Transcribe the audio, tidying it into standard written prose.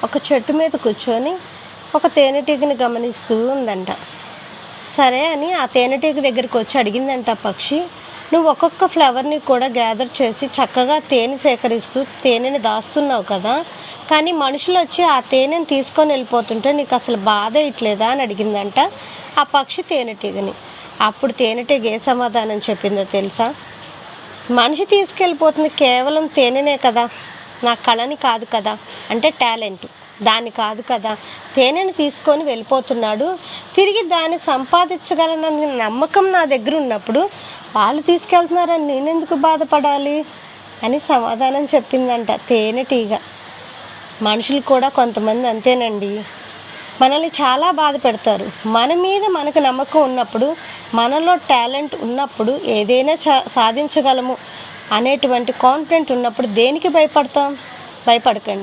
ఒక చెట్టు మీద కూర్చొని ఒక తేనెటీగని గమనిస్తూ ఉందంట. సరే అని ఆ తేనెటీగ దగ్గరికి వచ్చి అడిగిందంట పక్షి, నువ్వు ఒక్కొక్క ఫ్లవర్ని కూడా గ్యాదర్ చేసి చక్కగా తేనె సేకరిస్తూ తేనెని దాస్తున్నావు కదా, కానీ మనుషులు వచ్చి ఆ తేనెని తీసుకొని వెళ్ళిపోతుంటే నీకు అసలు బాధ ఇట్లేదా అని అడిగిందంట ఆ పక్షి తేనెటీగని. అప్పుడు తేనెటీగ ఏ సమాధానం చెప్పిందో తెలుసా? మనిషి తీసుకెళ్ళిపోతుంది కేవలం తేనెనే కదా, నా కళని కాదు కదా, అంటే టాలెంట్ దాన్ని కాదు కదా, తేనెని తీసుకొని వెళ్ళిపోతున్నాడు. తిరిగి దాన్ని సంపాదించగలనని నమ్మకం నా దగ్గర ఉన్నప్పుడు వాళ్ళు తీసుకెళ్తున్నారని నేనెందుకు బాధపడాలి అని సమాధానం చెప్పిందంట తేనెటీగ. మనుషులు కూడా కొంతమంది అంతేనండి, మనల్ని చాలా బాధ పెడతారు. మన మీద మనకు నమ్మకం ఉన్నప్పుడు, మనలో టాలెంట్ ఉన్నప్పుడు, ఏదైనా సాధించగలము అనేటువంటి కాన్ఫిడెంట్ ఉన్నప్పుడు దేనికి భయపడతాం? భయపడకండి.